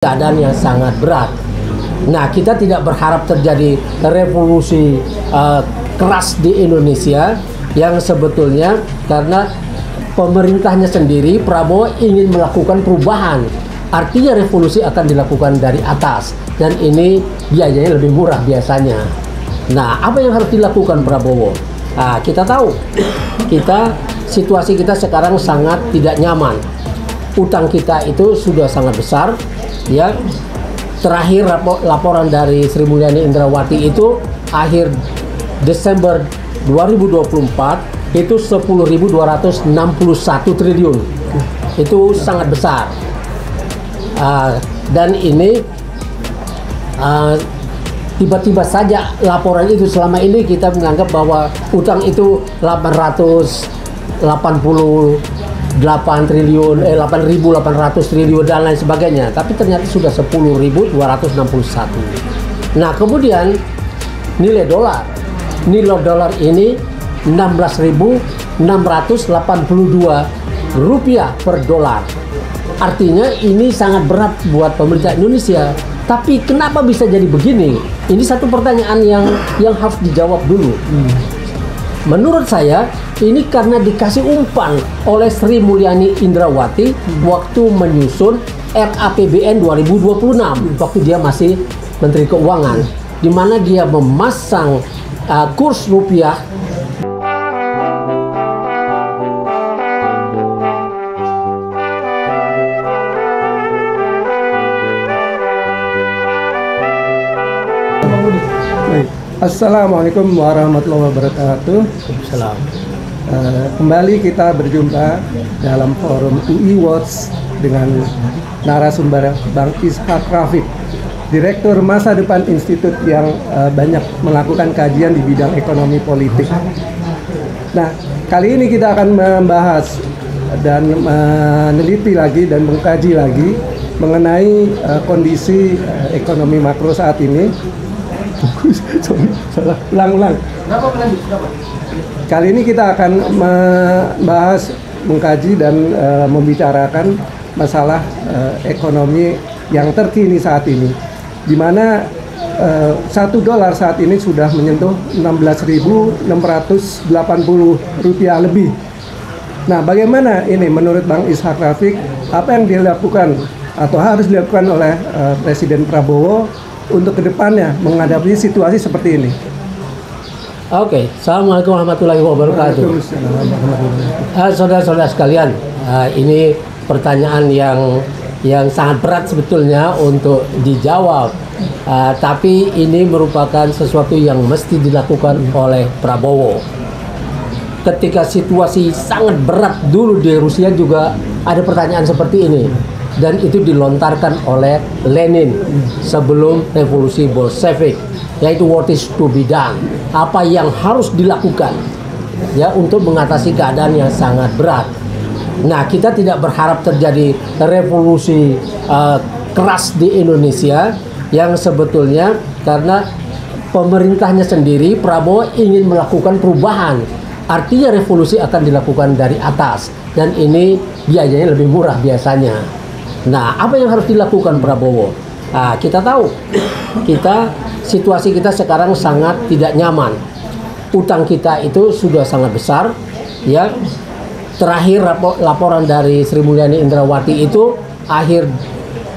keadaan yang sangat berat. Nah, kita tidak berharap terjadi revolusi keras di Indonesia yang sebetulnya karena pemerintahnya sendiri, Prabowo ingin melakukan perubahan. Artinya revolusi akan dilakukan dari atas dan ini biayanya lebih murah biasanya. Nah, apa yang harus dilakukan Prabowo? Nah, kita tahu situasi kita sekarang sangat tidak nyaman. Utang kita itu sudah sangat besar. Ya, terakhir laporan dari Sri Mulyani Indrawati itu akhir Desember 2024 itu 10.261 triliun. Itu sangat besar. Dan ini tiba-tiba saja laporan itu, selama ini kita menganggap bahwa utang itu 888 triliun, 8.800 triliun dan lain sebagainya, tapi ternyata sudah 10.261. Nah, kemudian nilai dolar ini 16.682 rupiah per dolar. Artinya ini sangat berat buat pemerintah Indonesia. Tapi kenapa bisa jadi begini? Ini satu pertanyaan yang harus dijawab dulu. Menurut saya ini karena dikasih umpan oleh Sri Mulyani Indrawati waktu menyusun RAPBN 2026 waktu dia masih Menteri Keuangan, di mana dia memasang kurs rupiah Assalamualaikum warahmatullahi wabarakatuh. Salam. Kembali kita berjumpa dalam forum UI Watch dengan narasumber Bang Ishak Rafiq, Direktur Masa Depan Institut yang banyak melakukan kajian di bidang ekonomi politik. Nah, kali ini kita akan membahas dan meneliti lagi dan mengkaji lagi mengenai kondisi ekonomi makro saat ini. Ulang. Kali ini kita akan membahas, mengkaji dan membicarakan masalah ekonomi yang terkini saat ini, di mana $1 saat ini sudah menyentuh 16.680 rupiah lebih. Nah, bagaimana ini menurut Bang Ishak Rafiq? Apa yang dilakukan atau harus dilakukan oleh Presiden Prabowo untuk kedepannya menghadapi situasi seperti ini? Oke, Assalamualaikum warahmatullahi wabarakatuh. Saudara-saudara sekalian, ini pertanyaan yang sangat berat sebetulnya untuk dijawab, tapi ini merupakan sesuatu yang mesti dilakukan oleh Prabowo. Ketika situasi sangat berat dulu di Rusia juga ada pertanyaan seperti ini. Dan itu dilontarkan oleh Lenin sebelum revolusi Bolshevik, yaitu what is to be done, apa yang harus dilakukan ya untuk mengatasi keadaan yang sangat berat. Nah, kita tidak berharap terjadi revolusi keras di Indonesia yang sebetulnya karena pemerintahnya sendiri, Prabowo ingin melakukan perubahan. Artinya revolusi akan dilakukan dari atas dan ini biayanya lebih murah biasanya. Nah, apa yang harus dilakukan Prabowo? Nah, kita tahu situasi kita sekarang sangat tidak nyaman. Utang kita itu sudah sangat besar. Ya, terakhir laporan dari Sri Mulyani Indrawati itu akhir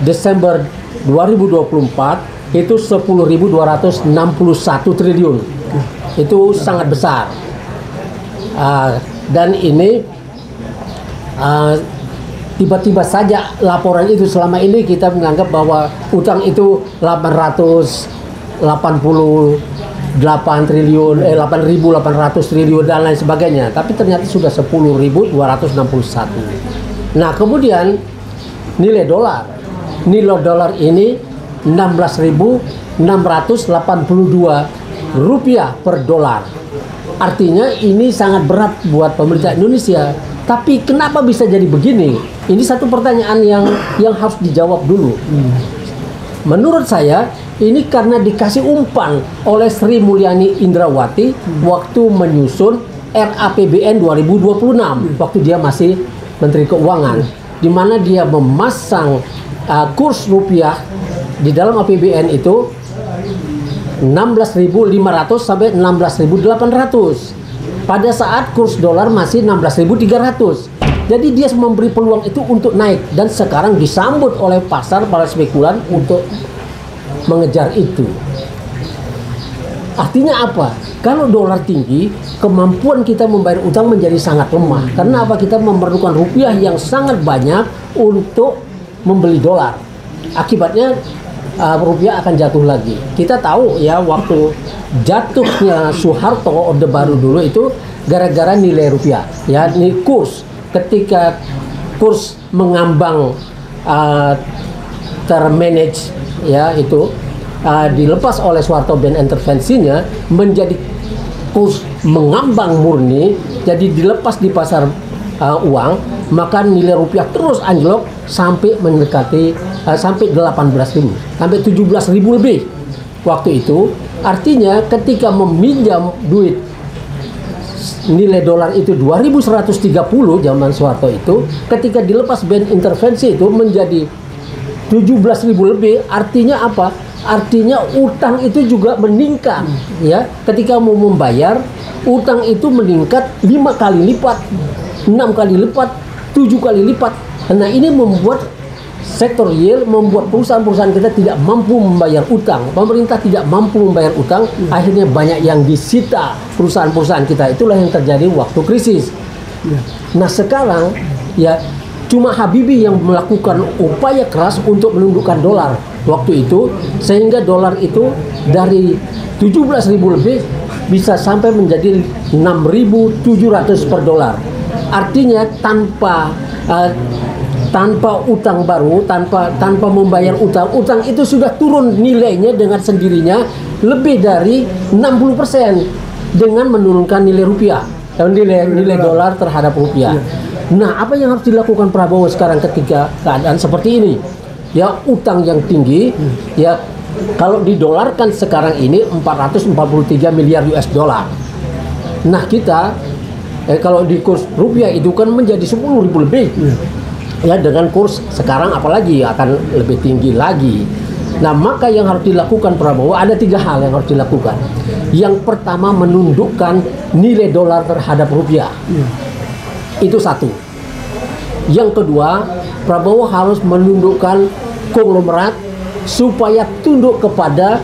Desember 2024 itu 10.261 triliun. Itu sangat besar. Dan ini tiba-tiba saja laporan itu, selama ini kita menganggap bahwa utang itu 888 triliun, 8.800 triliun dan lain sebagainya, tapi ternyata sudah 10.261. Nah, kemudian nilai dolar ini 16.682 rupiah per dolar. Artinya ini sangat berat buat pemerintah Indonesia. Tapi kenapa bisa jadi begini? Ini satu pertanyaan yang harus dijawab dulu. Menurut saya ini karena dikasih umpan oleh Sri Mulyani Indrawati waktu menyusun RAPBN 2026 waktu dia masih Menteri Keuangan, di mana dia memasang kurs rupiah di dalam APBN itu 16.500 sampai 16.800. Pada saat kurs dolar masih 16.300. Jadi dia memberi peluang itu untuk naik, dan sekarang disambut oleh pasar para spekulan untuk mengejar itu. Artinya apa? Kalau dolar tinggi, kemampuan kita membayar utang menjadi sangat lemah. Karena apa? Kita memerlukan rupiah yang sangat banyak untuk membeli dolar. Akibatnya rupiah akan jatuh lagi. Kita tahu ya, waktu jatuhnya Soeharto Orde Baru dulu itu gara-gara nilai rupiah. Ya, ini kurs. Ketika kurs mengambang termanage ya itu dilepas oleh Soeharto dan intervensinya menjadi kurs mengambang murni, jadi dilepas di pasar uang, maka nilai rupiah terus anjlok sampai mendekati sampai 18.000 sampai 17.000 lebih waktu itu. Artinya ketika meminjam duit nilai dolar itu 2.130 zaman Soeharto itu, ketika dilepas ban intervensi itu menjadi 17.000 lebih, artinya apa? Artinya utang itu juga meningkat ya. Ketika mau membayar, utang itu meningkat 5 kali lipat, 6 kali lipat, 7 kali lipat. Nah, ini membuat sektor real, membuat perusahaan-perusahaan kita tidak mampu membayar utang. Pemerintah tidak mampu membayar utang, akhirnya banyak yang disita perusahaan-perusahaan kita. Itulah yang terjadi waktu krisis. Nah, sekarang ya cuma Habibie yang melakukan upaya keras untuk menundukkan dolar waktu itu, sehingga dolar itu dari 17.000 lebih bisa sampai menjadi 6.700 per dolar. Artinya tanpa utang baru, tanpa membayar utang itu sudah turun nilainya dengan sendirinya lebih dari 60% dengan menurunkan nilai rupiah, nilai dolar terhadap rupiah. Nah, apa yang harus dilakukan Prabowo sekarang ketika keadaan seperti ini? Ya, utang yang tinggi, ya kalau didolarkan sekarang ini 443 miliar US dollar. Nah, kita kalau di kurs rupiah itu kan menjadi 10.000 lebih. Ya, dengan kurs sekarang apalagi akan lebih tinggi lagi. Nah, maka yang harus dilakukan Prabowo ada 3 hal yang harus dilakukan. Yang pertama, menundukkan nilai dolar terhadap rupiah. Itu satu. Yang kedua, Prabowo harus menundukkan konglomerat supaya tunduk kepada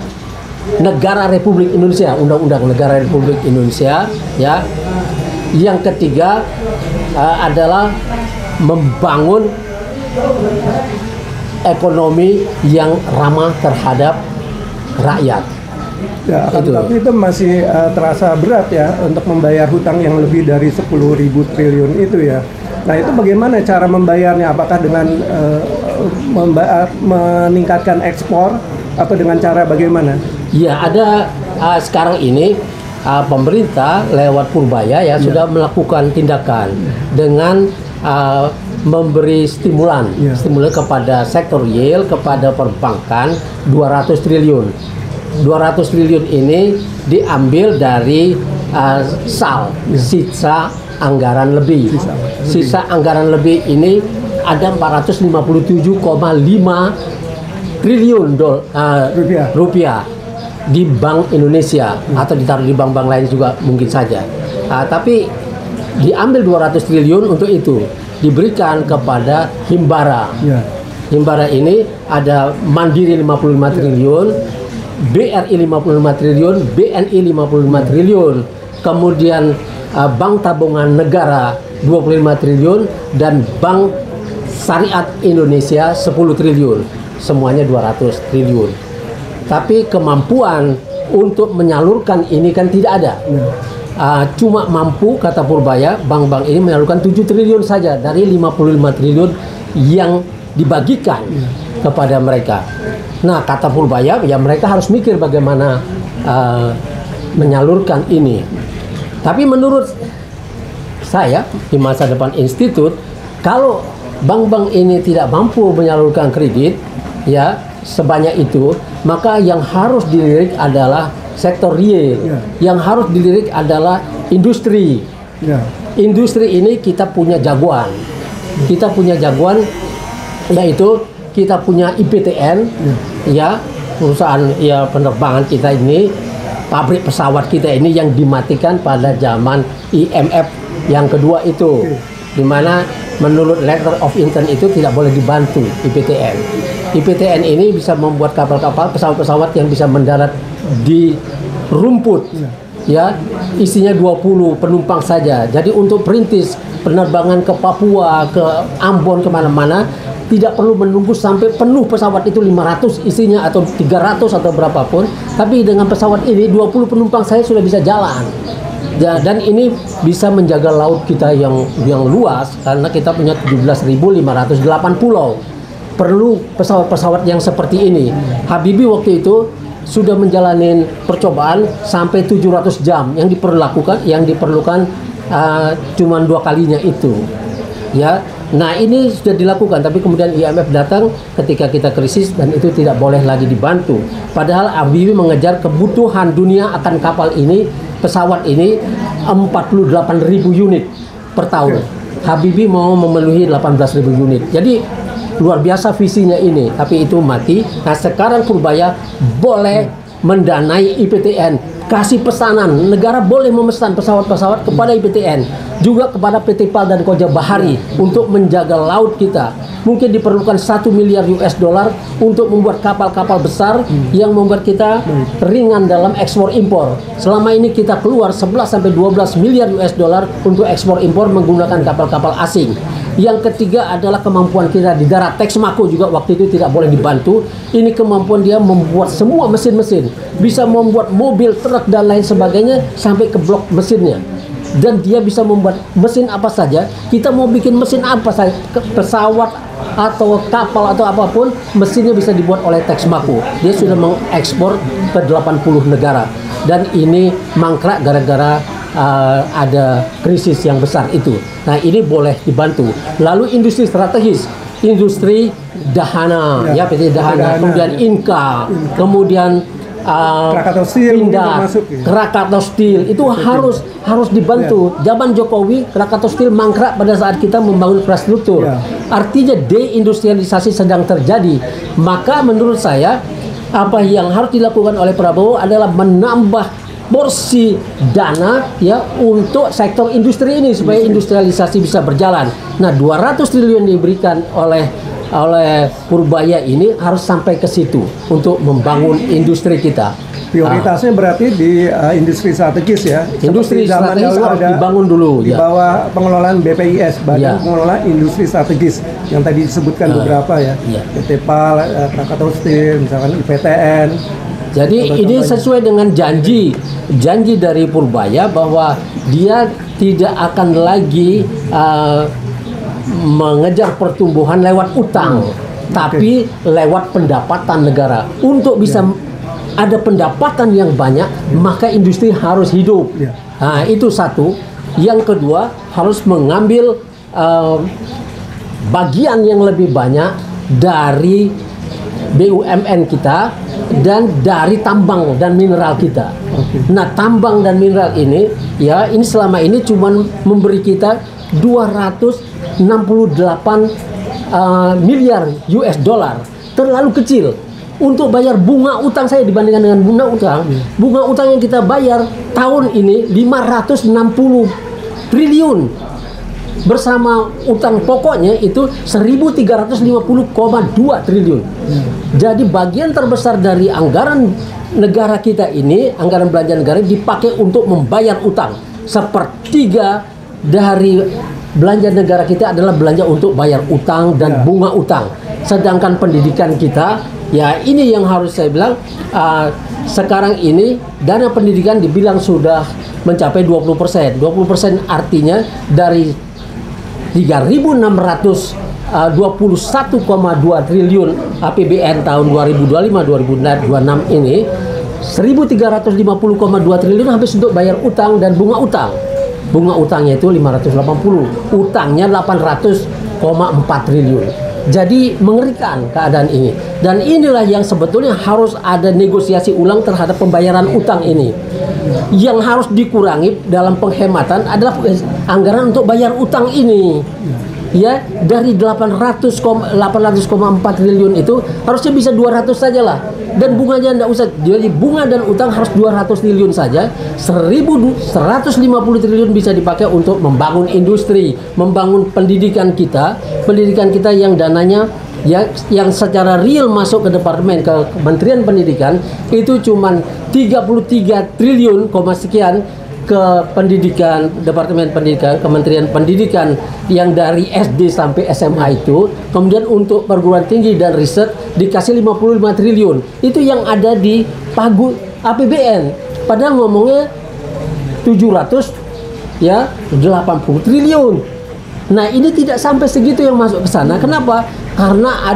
negara Republik Indonesia, Undang-Undang Negara Republik Indonesia. Ya. Yang ketiga adalah membangun ekonomi yang ramah terhadap rakyat. Ya, tapi itu masih terasa berat ya untuk membayar hutang yang lebih dari 10.000 triliun itu ya. Nah, itu bagaimana cara membayarnya? Apakah dengan meningkatkan ekspor atau dengan cara bagaimana? Ya, ada sekarang ini pemerintah lewat Purbaya ya sudah melakukan tindakan dengan memberi stimulan kepada sektor real, kepada perbankan 200 triliun. 200 triliun ini diambil dari sisa anggaran lebih. Sisa anggaran lebih ini ada 457,5 triliun rupiah di Bank Indonesia atau ditaruh di bank-bank lain juga mungkin saja. Tapi diambil 200 triliun untuk itu, diberikan kepada Himbara. Himbara ini ada Mandiri 55 triliun, BRI 55 triliun, BNI 55 triliun, kemudian Bank Tabungan Negara 25 triliun, dan Bank Syariah Indonesia 10 triliun. Semuanya 200 triliun. Tapi kemampuan untuk menyalurkan ini kan tidak ada. Cuma mampu, kata Purbaya, bank-bank ini menyalurkan 7 triliun saja dari 55 triliun yang dibagikan kepada mereka. Nah, kata Purbaya, ya mereka harus mikir bagaimana menyalurkan ini. Tapi menurut saya di masa depan institut, kalau bank-bank ini tidak mampu menyalurkan kredit ya sebanyak itu, maka yang harus dilirik adalah sektor real. Yang harus dilirik adalah industri. Industri ini kita punya jagoan. Kita punya jagoan, yaitu kita punya IPTN, ya perusahaan ya penerbangan kita ini, pabrik pesawat kita ini yang dimatikan pada zaman IMF yang kedua itu, di mana menurut letter of intent itu tidak boleh dibantu IPTN. IPTN ini bisa membuat kapal-kapal, pesawat-pesawat yang bisa mendarat di rumput, ya isinya 20 penumpang saja. Jadi untuk perintis penerbangan ke Papua, ke Ambon, kemana-mana tidak perlu menunggu sampai penuh pesawat itu 500 isinya atau 300 atau berapapun. Tapi dengan pesawat ini 20 penumpang saya sudah bisa jalan. Ya, dan ini bisa menjaga laut kita yang luas karena kita punya 17.508 pulau. Perlu pesawat-pesawat yang seperti ini. Habibie waktu itu sudah menjalani percobaan sampai 700 jam yang diperlukan cuma 2 kalinya itu, ya. Nah ini sudah dilakukan, tapi kemudian IMF datang ketika kita krisis dan itu tidak boleh lagi dibantu. Padahal Habibie mengejar kebutuhan dunia akan kapal ini, pesawat ini 48.000 unit per tahun. Habibie mau memenuhi 18.000 unit. Jadi luar biasa visinya ini, tapi itu mati. Nah sekarang Purbaya boleh mendanai IPTN, kasih pesanan, negara boleh memesan pesawat-pesawat kepada IPTN, juga kepada PT PAL dan Koja Bahari untuk menjaga laut kita. Mungkin diperlukan 1 miliar US dollar untuk membuat kapal-kapal besar yang membuat kita ringan dalam ekspor impor. Selama ini kita keluar 11 sampai 12 miliar US dollar untuk ekspor impor menggunakan kapal-kapal asing. Yang ketiga adalah kemampuan kita di darat. Texmaco juga waktu itu tidak boleh dibantu. Ini kemampuan dia membuat semua mesin-mesin, bisa membuat mobil, truk dan lain sebagainya sampai ke blok mesinnya. Dan dia bisa membuat mesin apa saja. Kita mau bikin mesin apa saja, pesawat atau kapal atau apapun, mesinnya bisa dibuat oleh Texmaco. Dia sudah mengekspor ke 80 negara. Dan ini mangkrak gara-gara ada krisis yang besar itu. Nah ini boleh dibantu. Lalu industri strategis, industri Dahana, ya PT Dahana, kemudian Inka, kemudian Krakatau Steel, Pindad, Krakatau Steel itu harus dibantu. Zaman Jokowi Krakatau Steel mangkrak pada saat kita membangun infrastruktur. Artinya deindustrialisasi sedang terjadi. Maka menurut saya apa yang harus dilakukan oleh Prabowo adalah menambah porsi dana ya untuk sektor industri ini supaya industrialisasi bisa berjalan. Nah, 200 triliun diberikan oleh Purbaya ini harus sampai ke situ untuk membangun industri kita. Prioritasnya berarti di industri strategis ya. Industri strategis harus dibangun dulu. Di bawah pengelolaan BPIS, Badan Pengelola Industri Strategis yang tadi disebutkan beberapa ya. PT PAL, Krakatau Steel, misalkan IPTN. Jadi ini sesuai dengan janji dari Purbaya bahwa dia tidak akan lagi mengejar pertumbuhan lewat utang, tapi lewat pendapatan negara. Untuk bisa ada pendapatan yang banyak, maka industri harus hidup. Nah, itu satu. Yang kedua, harus mengambil bagian yang lebih banyak dari BUMN kita dan dari tambang dan mineral kita. Nah, tambang dan mineral ini ya ini selama ini cuma memberi kita 268 miliar US dollar. Terlalu kecil untuk bayar bunga utang. Saya dibandingkan dengan bunga utang yang kita bayar tahun ini 560 triliun. Bersama utang pokoknya itu 1.350,2 triliun. Jadi bagian terbesar dari anggaran negara kita ini, anggaran belanja negara dipakai untuk membayar utang. Sepertiga dari belanja negara kita adalah belanja untuk bayar utang dan bunga utang. Sedangkan pendidikan kita, ya ini yang harus saya bilang, sekarang ini dana pendidikan dibilang sudah mencapai 20%. 20% artinya dari 3.621,2 triliun APBN tahun 2025-2026 ini, 1.350,2 triliun habis untuk bayar utang dan bunga utang. Bunga utangnya itu 580, utangnya 800,4 triliun. Jadi mengerikan keadaan ini. Dan inilah yang sebetulnya harus ada negosiasi ulang terhadap pembayaran utang ini. Yang harus dikurangi dalam penghematan adalah anggaran untuk bayar utang ini. ya dari 800,4 triliun itu harusnya bisa 200 saja lah, dan bunganya enggak usah. Jadi bunga dan utang harus 200 triliun saja. 1.150 triliun bisa dipakai untuk membangun industri, membangun pendidikan kita yang dananya ya, yang secara real masuk ke departemen, ke Kementerian Pendidikan itu cuman 33 triliun, sekian ke pendidikan, Departemen Pendidikan, Kementerian Pendidikan yang dari SD sampai SMA itu. Kemudian untuk perguruan tinggi dan riset dikasih 55 triliun. Itu yang ada di pagu APBN. Padahal ngomongnya 700 ya 80 triliun. Nah, ini tidak sampai segitu yang masuk ke sana. Kenapa? Karena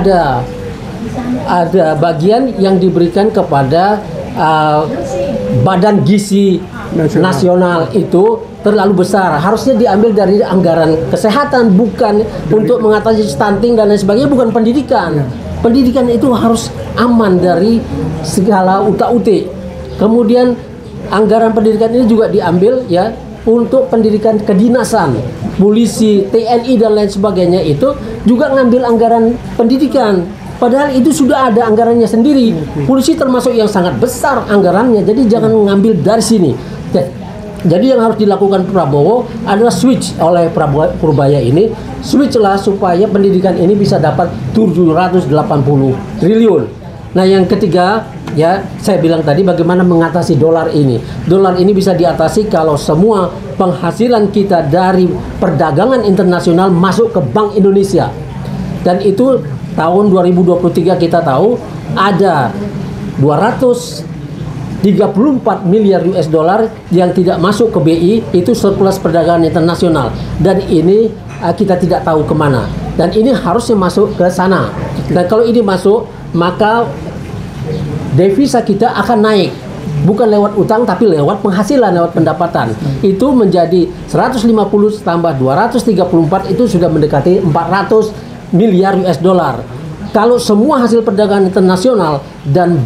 ada bagian yang diberikan kepada Badan Gizi Nasional itu terlalu besar. Harusnya diambil dari anggaran kesehatan, bukan untuk mengatasi stunting dan lain sebagainya, bukan pendidikan. Pendidikan itu harus aman dari segala utak-utik. Kemudian anggaran pendidikan ini juga diambil ya untuk pendidikan kedinasan, polisi, TNI dan lain sebagainya, itu juga ngambil anggaran pendidikan. Padahal itu sudah ada anggarannya sendiri. Polisi termasuk yang sangat besar anggarannya. Jadi jangan ngambil dari sini. Jadi yang harus dilakukan Prabowo adalah switch oleh Purbaya ini. Switch lah supaya pendidikan ini bisa dapat 780 triliun. Nah, yang ketiga ya, saya bilang tadi bagaimana mengatasi dolar ini. Dolar ini bisa diatasi kalau semua penghasilan kita dari perdagangan internasional masuk ke Bank Indonesia. Dan itu tahun 2023 kita tahu ada 234 miliar US dollar yang tidak masuk ke BI, itu surplus perdagangan internasional. Dan ini kita tidak tahu kemana. Dan ini harusnya masuk ke sana. Dan kalau ini masuk, maka devisa kita akan naik. Bukan lewat utang, tapi lewat penghasilan, lewat pendapatan. Itu menjadi 150 tambah 234, itu sudah mendekati 400 miliar US dollar. Kalau semua hasil perdagangan internasional dan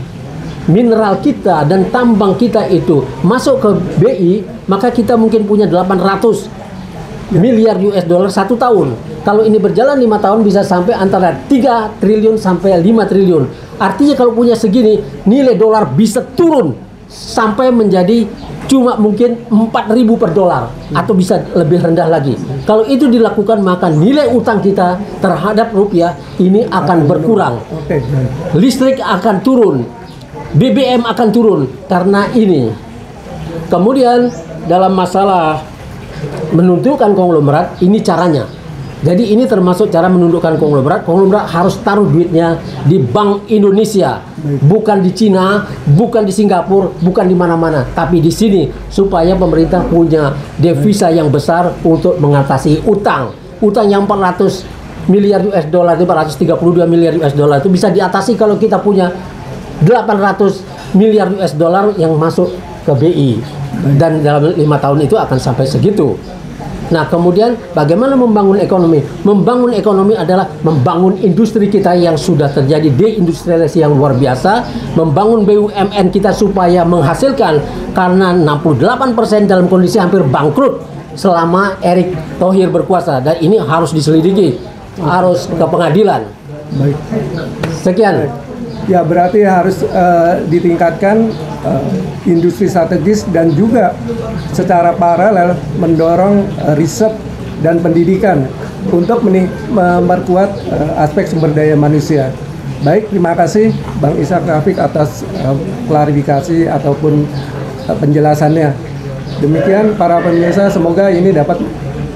mineral kita dan tambang kita itu masuk ke BI, maka kita mungkin punya 800 miliar US dollar satu tahun. Kalau ini berjalan 5 tahun bisa sampai antara 3 triliun sampai 5 triliun. Artinya kalau punya segini, nilai dolar bisa turun sampai menjadi cuma mungkin 4.000 per dolar atau bisa lebih rendah lagi. Kalau itu dilakukan, maka nilai utang kita terhadap rupiah ini akan berkurang. Listrik akan turun, BBM akan turun karena ini. Kemudian dalam masalah menentukan konglomerat, ini caranya. Jadi ini termasuk cara menundukkan konglomerat. Konglomerat harus taruh duitnya di Bank Indonesia, bukan di Cina, bukan di Singapura, bukan di mana-mana, tapi di sini supaya pemerintah punya devisa yang besar untuk mengatasi utang. Utang yang 400 miliar US dollar, 432 miliar US dollar itu bisa diatasi kalau kita punya 800 miliar US dollar yang masuk ke BI. Dan dalam 5 tahun itu akan sampai segitu. Nah, kemudian bagaimana membangun ekonomi? Membangun ekonomi adalah membangun industri kita yang sudah terjadi deindustrialisasi yang luar biasa, membangun BUMN kita supaya menghasilkan, karena 68% dalam kondisi hampir bangkrut selama Erick Thohir berkuasa, dan ini harus diselidiki, harus ke pengadilan. Baik. Sekian. Ya, berarti harus ditingkatkan industri strategis dan juga secara paralel mendorong riset dan pendidikan untuk memperkuat aspek sumber daya manusia. Baik, terima kasih Bang Ishak Rafiq atas klarifikasi ataupun penjelasannya. Demikian para pemirsa, semoga ini dapat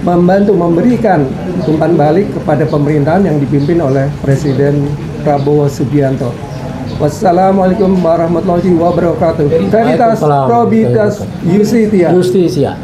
membantu memberikan umpan balik kepada pemerintahan yang dipimpin oleh Presiden Prabowo Subianto. Wassalamualaikum warahmatullahi wabarakatuh. Veritas Probitas Justisia.